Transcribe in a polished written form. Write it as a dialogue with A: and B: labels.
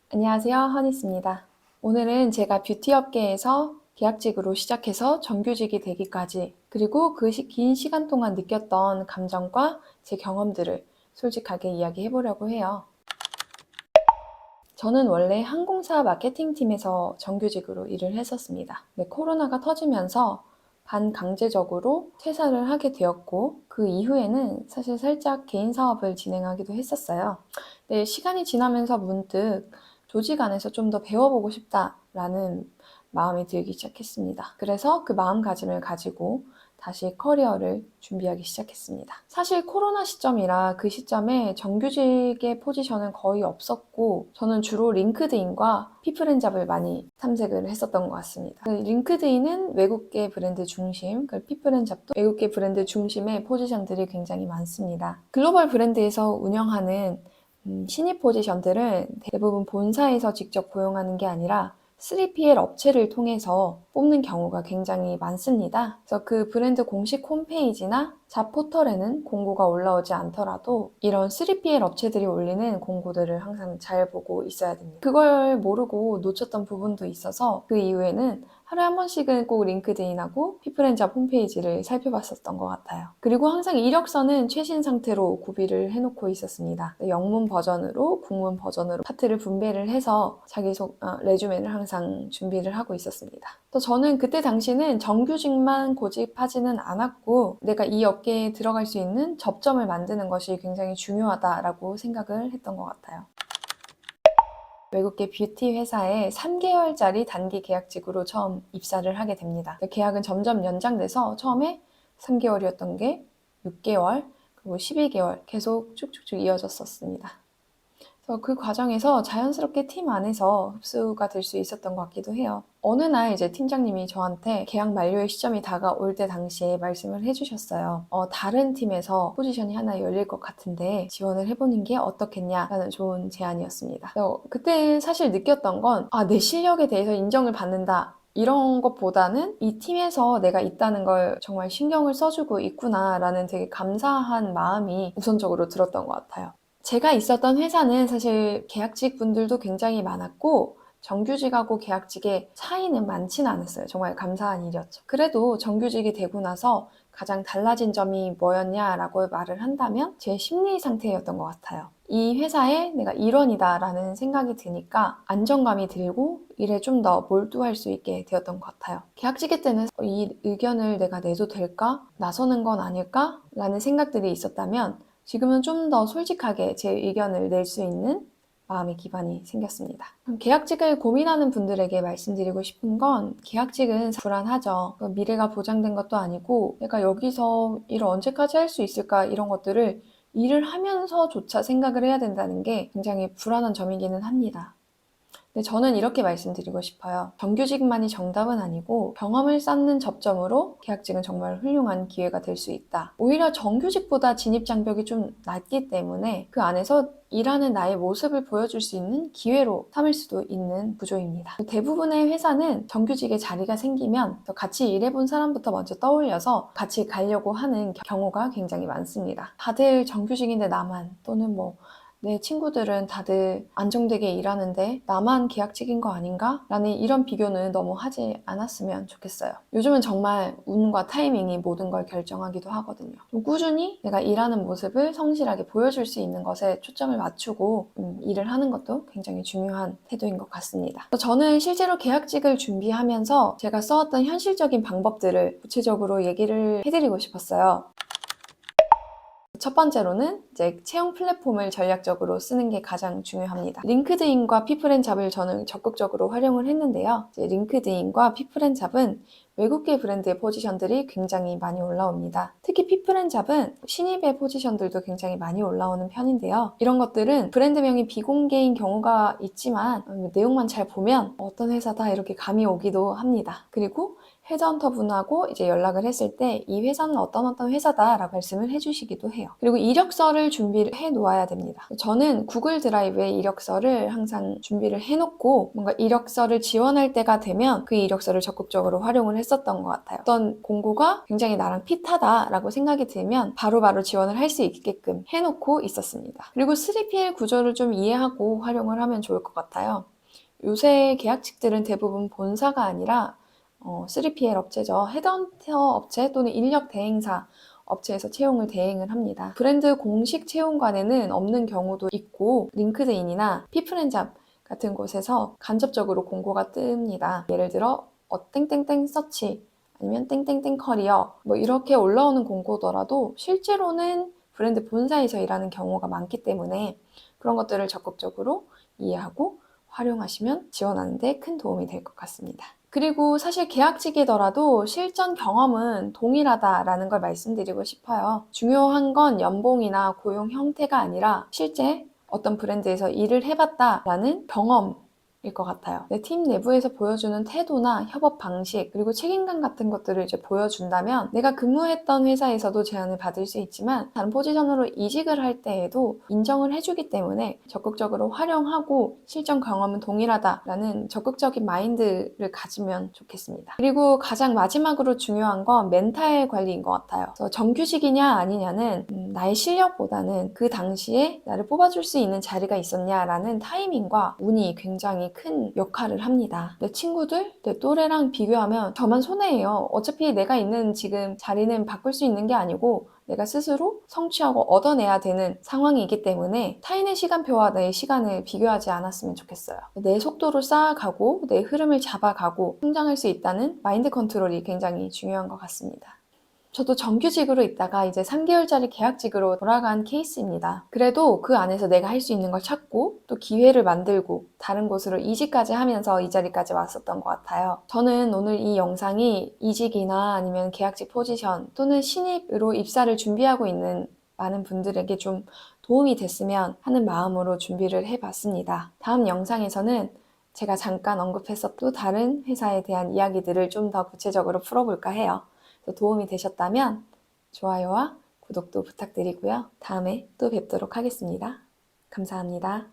A: 안녕하세요, 허니스입니다. 오늘은 제가 뷰티 업계에서 계약직으로 시작해서 정규직이 되기까지, 그리고 그 긴 시간 동안 느꼈던 감정과 제 경험들을 솔직하게 이야기해 보려고 해요. 저는 원래 항공사 마케팅팀에서 정규직으로 일을 했었습니다. 코로나가 터지면서 반강제적으로 퇴사를 하게 되었고, 그 이후에는 사실 살짝 개인 사업을 진행하기도 했었어요. 시간이 지나면서 문득 조직 안에서 좀 더 배워보고 싶다라는 마음이 들기 시작했습니다. 그래서 그 마음가짐을 가지고 다시 커리어를 준비하기 시작했습니다. 사실 코로나 시점이라 그 시점에 정규직의 포지션은 거의 없었고, 저는 주로 링크드인과 피플앤잡을 많이 탐색을 했었던 것 같습니다. 링크드인은 외국계 브랜드 중심, 피플앤잡도 외국계 브랜드 중심의 포지션들이 굉장히 많습니다. 글로벌 브랜드에서 운영하는 신입 포지션들은 대부분 본사에서 직접 고용하는 게 아니라 3PL 업체를 통해서 뽑는 경우가 굉장히 많습니다. 그래서 그 브랜드 공식 홈페이지나 잡 포털에는 공고가 올라오지 않더라도 이런 3PL 업체들이 올리는 공고들을 항상 잘 보고 있어야 됩니다. 그걸 모르고 놓쳤던 부분도 있어서 그 이후에는 하루에 한 번씩은 꼭 링크드인하고 피플앤잡 홈페이지를 살펴봤었던 것 같아요. 그리고 항상 이력서는 최신 상태로 구비를 해놓고 있었습니다. 영문 버전으로, 국문 버전으로 파트를 분배를 해서 레주메를 항상 준비를 하고 있었습니다. 또 저는 그때 당시는 정규직만 고집하지는 않았고, 내가 이 업계에 들어갈 수 있는 접점을 만드는 것이 굉장히 중요하다라고 생각을 했던 것 같아요. 외국계 뷰티 회사에 3개월짜리 단기 계약직으로 처음 입사를 하게 됩니다. 계약은 점점 연장돼서 처음에 3개월이었던 게 6개월, 그리고 12개월 계속 쭉쭉쭉 이어졌었습니다. 그래서 그 과정에서 자연스럽게 팀 안에서 흡수가 될 수 있었던 것 같기도 해요. 어느 날 이제 팀장님이 저한테 계약 만료의 시점이 다가올 때 당시에 말씀을 해주셨어요. 다른 팀에서 포지션이 하나 열릴 것 같은데 지원을 해보는 게 어떻겠냐라는 좋은 제안이었습니다. 그때 사실 느꼈던 건, 내 실력에 대해서 인정을 받는다, 이런 것보다는 이 팀에서 내가 있다는 걸 정말 신경을 써주고 있구나라는 되게 감사한 마음이 우선적으로 들었던 것 같아요. 제가 있었던 회사는 사실 계약직 분들도 굉장히 많았고, 정규직하고 계약직의 차이는 많지는 않았어요. 정말 감사한 일이었죠. 그래도 정규직이 되고 나서 가장 달라진 점이 뭐였냐라고 말을 한다면 제 심리 상태였던 것 같아요. 이 회사의 내가 일원이다라는 생각이 드니까 안정감이 들고 일에 좀 더 몰두할 수 있게 되었던 것 같아요. 계약직일 때는 이 의견을 내가 내도 될까? 나서는 건 아닐까? 라는 생각들이 있었다면, 지금은 좀 더 솔직하게 제 의견을 낼 수 있는 마음의 기반이 생겼습니다. 계약직을 고민하는 분들에게 말씀드리고 싶은 건, 계약직은 불안하죠. 미래가 보장된 것도 아니고 내가 여기서 일을 언제까지 할 수 있을까, 이런 것들을 일을 하면서조차 생각을 해야 된다는 게 굉장히 불안한 점이기는 합니다. 근데 저는 이렇게 말씀드리고 싶어요. 정규직만이 정답은 아니고 경험을 쌓는 접점으로 계약직은 정말 훌륭한 기회가 될 수 있다. 오히려 정규직보다 진입장벽이 좀 낮기 때문에 그 안에서 일하는 나의 모습을 보여줄 수 있는 기회로 삼을 수도 있는 구조입니다. 대부분의 회사는 정규직에 자리가 생기면 같이 일해본 사람부터 먼저 떠올려서 같이 가려고 하는 경우가 굉장히 많습니다. 다들 정규직인데 나만, 또는 내 친구들은 다들 안정되게 일하는데 나만 계약직인 거 아닌가? 라는 이런 비교는 너무 하지 않았으면 좋겠어요. 요즘은 정말 운과 타이밍이 모든 걸 결정하기도 하거든요. 좀 꾸준히 내가 일하는 모습을 성실하게 보여줄 수 있는 것에 초점을 맞추고 일을 하는 것도 굉장히 중요한 태도인 것 같습니다. 저는 실제로 계약직을 준비하면서 제가 써왔던 현실적인 방법들을 구체적으로 얘기를 해드리고 싶었어요. 첫 번째로는 이제 채용 플랫폼을 전략적으로 쓰는 게 가장 중요합니다. 링크드인과 피플앤잡을 저는 적극적으로 활용을 했는데요. 이제 링크드인과 피플앤잡은 외국계 브랜드의 포지션들이 굉장히 많이 올라옵니다. 특히 피플앤잡은 신입의 포지션들도 굉장히 많이 올라오는 편인데요. 이런 것들은 브랜드명이 비공개인 경우가 있지만 내용만 잘 보면 어떤 회사다 이렇게 감이 오기도 합니다. 그리고 헤드헌터 분하고 이제 연락을 했을 때 이 회사는 어떤 회사다라고 말씀을 해주시기도 해요. 그리고 이력서를 준비를 해 놓아야 됩니다. 저는 구글 드라이브에 이력서를 항상 준비를 해놓고 뭔가 이력서를 지원할 때가 되면 그 이력서를 적극적으로 활용을 했었던 것 같아요. 어떤 공고가 굉장히 나랑 핏하다라고 생각이 들면 바로바로 지원을 할 수 있게끔 해놓고 있었습니다. 그리고 3PL 구조를 좀 이해하고 활용을 하면 좋을 것 같아요. 요새 계약직들은 대부분 본사가 아니라 3PL 업체죠. 헤드헌터 업체 또는 인력 대행사 업체에서 채용을 대행을 합니다. 브랜드 공식 채용관에는 없는 경우도 있고 링크드인이나 피플앤잡 같은 곳에서 간접적으로 공고가 뜹니다. 예를 들어 땡땡땡 서치 아니면 땡땡땡 커리어 뭐 이렇게 올라오는 공고더라도 실제로는 브랜드 본사에서 일하는 경우가 많기 때문에 그런 것들을 적극적으로 이해하고 활용하시면 지원하는 데 큰 도움이 될 것 같습니다. 그리고 사실 계약직이더라도 실전 경험은 동일하다라는 걸 말씀드리고 싶어요. 중요한 건 연봉이나 고용 형태가 아니라 실제 어떤 브랜드에서 일을 해봤다라는 경험일 것 같아요. 내 팀 내부에서 보여주는 태도나 협업 방식 그리고 책임감 같은 것들을 이제 보여준다면 내가 근무했던 회사에서도 제안을 받을 수 있지만 다른 포지션으로 이직을 할 때에도 인정을 해주기 때문에 적극적으로 활용하고 실전 경험은 동일하다라는 적극적인 마인드를 가지면 좋겠습니다. 그리고 가장 마지막으로 중요한 건 멘탈 관리인 것 같아요. 그래서 정규직이냐 아니냐는 나의 실력보다는 그 당시에 나를 뽑아줄 수 있는 자리가 있었냐라는 타이밍과 운이 굉장히 큰 역할을 합니다. 내 친구들, 내 또래랑 비교하면 저만 손해예요. 어차피 내가 있는 지금 자리는 바꿀 수 있는 게 아니고 내가 스스로 성취하고 얻어내야 되는 상황이기 때문에 타인의 시간표와 내 시간을 비교하지 않았으면 좋겠어요. 내 속도로 쌓아가고 내 흐름을 잡아가고 성장할 수 있다는 마인드 컨트롤이 굉장히 중요한 것 같습니다. 저도 정규직으로 있다가 이제 3개월짜리 계약직으로 돌아간 케이스입니다. 그래도 그 안에서 내가 할 수 있는 걸 찾고 또 기회를 만들고 다른 곳으로 이직까지 하면서 이 자리까지 왔었던 것 같아요. 저는 오늘 이 영상이 이직이나 아니면 계약직 포지션 또는 신입으로 입사를 준비하고 있는 많은 분들에게 좀 도움이 됐으면 하는 마음으로 준비를 해봤습니다. 다음 영상에서는 제가 잠깐 언급했었던 또 다른 회사에 대한 이야기들을 좀 더 구체적으로 풀어볼까 해요. 도움이 되셨다면 좋아요와 구독도 부탁드리고요. 다음에 또 뵙도록 하겠습니다. 감사합니다.